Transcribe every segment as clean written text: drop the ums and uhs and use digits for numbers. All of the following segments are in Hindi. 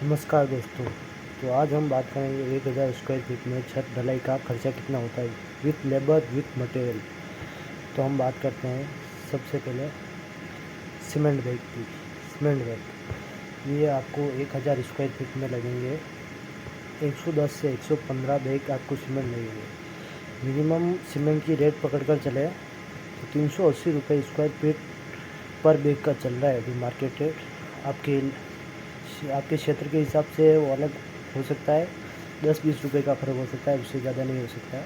नमस्कार दोस्तों। तो आज हम बात करेंगे 1000 स्क्वायर फीट में छत ढलाई का खर्चा कितना होता है विथ लेबर विथ मटेरियल। तो हम बात करते हैं सबसे पहले सीमेंट बैग की। सीमेंट बैग ये आपको 1000 स्क्वायर फीट में लगेंगे 110 से 115 बैग आपको सीमेंट लगेंगे। मिनिमम सीमेंट की रेट पकड़ कर चले तो 380 रुपये स्क्वायर फीट पर बैग का चल रहा है अभी मार्केट रेट। आपके क्षेत्र के हिसाब से वो अलग हो सकता है, 10-20 रुपये का फ़र्क हो सकता है, उससे ज़्यादा नहीं हो सकता है।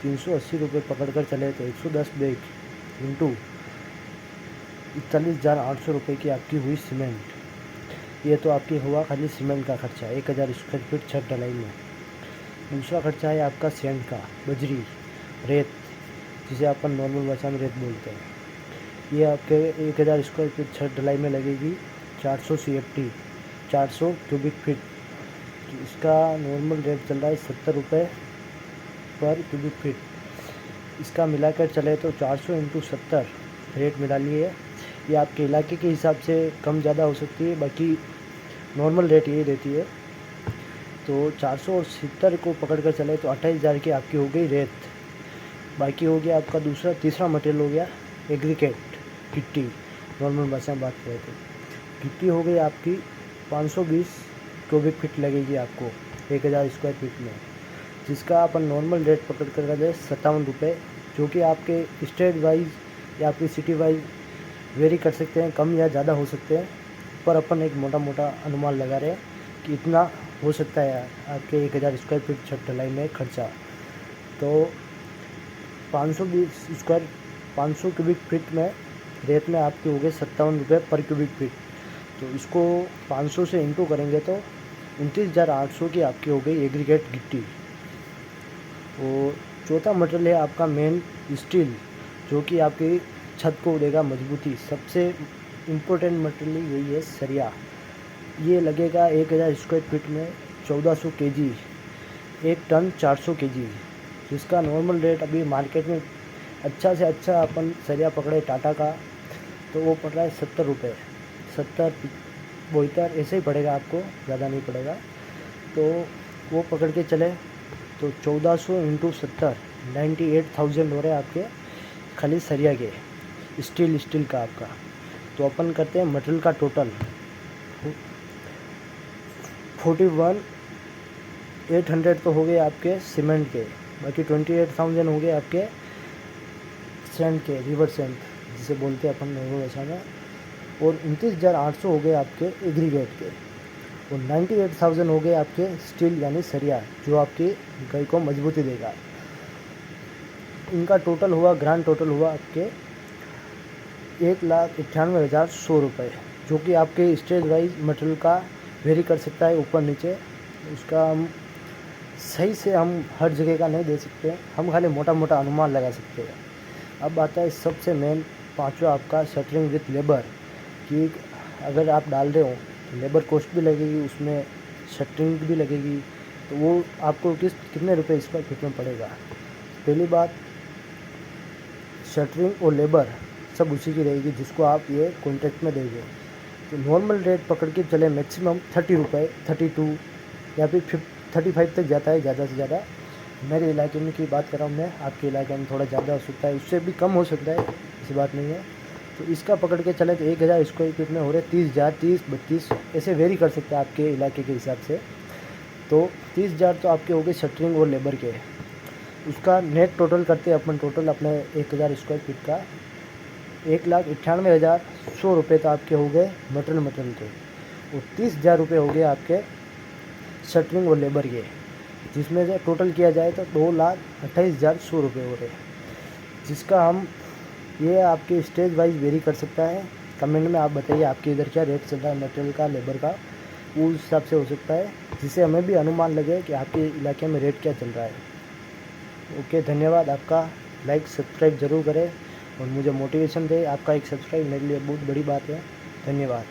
380 रुपये पकड़ कर चले तो 110 बैग इंटू 41,800 रुपये की आपकी हुई सीमेंट। ये तो आपकी हुआ खाली सीमेंट का खर्चा 1000 स्क्वायर फीट छत ढलाई में। दूसरा खर्चा है आपका सैंड का, बजरी, रेत, जिसे अपन नॉर्मल भाषा में रेत बोलते हैं। ये आपके 1000 स्क्वायर फीट छत ढलाई में लगेगी 400 CFT, 400 क्यूबिक फीट। इसका नॉर्मल रेट चल रहा है 70 रुपये पर क्यूबिक फीट। इसका मिलाकर चले तो 400 इंटू 70 रेट मिला लिए। ये आपके इलाके के हिसाब से कम ज़्यादा हो सकती है, बाकी नॉर्मल रेट यही रहती है। तो 400 और 70 को पकड़ कर चले तो 28,000 की आपकी हो गई रेत। बाकी हो गया आपका तीसरा मटेरियल हो गया एग्रीकेट, गिट्टी। नॉर्मल भाषा में बात करें तो गिट्टी हो गई आपकी 520 क्यूबिक फीट लगेगी आपको 1000 स्क्वायर फीट में, जिसका अपन नॉर्मल रेट पकड़ कर दे 57 रुपये, जो कि आपके स्टेट वाइज या आपकी सिटी वाइज वेरी कर सकते हैं, कम या ज़्यादा हो सकते हैं। पर अपन एक मोटा मोटा अनुमान लगा रहे हैं कि इतना हो सकता है आपके 1000 स्क्वायर फीट छत ढलाई में खर्चा। तो 500 क्यूबिक फीट में रेट में आपके हो गए 57 रुपये पर क्यूबिक फीट। तो इसको 500 से इंटू करेंगे तो 29,800 की आपकी हो गई एग्रीगेट गिट्टी। और चौथा मटेरियल है आपका मेन स्टील, जो कि आपकी छत को देगा मजबूती। सबसे इम्पोर्टेंट मटेरियल यही है सरिया। ये लगेगा 1000 स्क्वायर फीट में 1400 kg, 1 टन 400 kg, जिसका नॉर्मल रेट अभी मार्केट में अच्छा से अच्छा अपन सरिया पकड़े टाटा का तो वो पड़ रहा है 70 रुपये, 70 72 ऐसे ही पड़ेगा आपको, ज़्यादा नहीं पड़ेगा। तो वो पकड़ के चले तो 1400 इंटू 70 98,000 हो रहे हैं आपके खाली सरिया के स्टील का आपका। तो अपन करते हैं मटेरियल का टोटल 41,800 तो हो गए आपके सीमेंट के, बाकी 28,000 हो गए आपके सैंड के, रिवर सैंड जिसे बोलते हैं अपन नॉर्मल भाषा में, और 29,800 हो गए आपके एग्रीगेट के, और 98,000 हो गए आपके स्टील यानी सरिया, जो आपकी घर को मजबूती देगा। इनका टोटल हुआ, ग्रांड टोटल हुआ आपके 1,98,100 रुपये, जो कि आपके स्टेज वाइज मटेरियल का वेरी कर सकता है ऊपर नीचे। उसका हम सही से हम हर जगह का नहीं दे सकते, हम खाली मोटा मोटा अनुमान लगा सकते हैं। अब आता है सबसे मेन पांचवा आपका शटरिंग विथ लेबर, कि अगर आप डाल रहे हो तो लेबर कॉस्ट भी लगेगी, उसमें शटरिंग भी लगेगी, तो वो आपको कितने रुपए स्क्वायर फीट में पड़ेगा। पहली बात, शटरिंग और लेबर सब उसी की रहेगी जिसको आप ये कॉन्ट्रैक्ट में देंगे। तो नॉर्मल रेट पकड़ के चले मैक्सिमम 30 रुपये, 32 या फिर 35 तक जाता है ज़्यादा से ज़्यादा। मेरे इलाके में की बात कर रहा हूँ मैं, आपके इलाके में थोड़ा ज़्यादा हो सकता है, उससे भी कम हो सकता है, ऐसी बात नहीं है। तो इसका पकड़ के चले तो 1000 स्क्वायर फीट में हो रहे 30,000, 30, 32 ऐसे वेरी कर सकते हैं आपके इलाके के हिसाब से। तो 30,000 तो आपके हो गए शटरिंग और लेबर के। उसका नेट टोटल करते हैं अपन, टोटल अपने 1000 स्क्वायर फीट का 1,98,100 रुपये तो आपके हो गए मटेरियल के, और 30,000 रुपये हो गए आपके शटरिंग और लेबर के, जिसमें से टोटल किया जाए तो 2,28,100 रुपये हो रहे, जिसका हम ये आपके स्टेज वाइज वेरी कर सकता है। कमेंट में आप बताइए आपके इधर क्या रेट चल रहा है मटेरियल का, लेबर का, उस हिसाब से हो सकता है, जिससे हमें भी अनुमान लगे कि आपके इलाके में रेट क्या चल रहा है। ओके, धन्यवाद आपका। लाइक सब्सक्राइब ज़रूर करें और मुझे मोटिवेशन दे। आपका एक सब्सक्राइब मेरे लिए बहुत बड़ी बात है। धन्यवाद।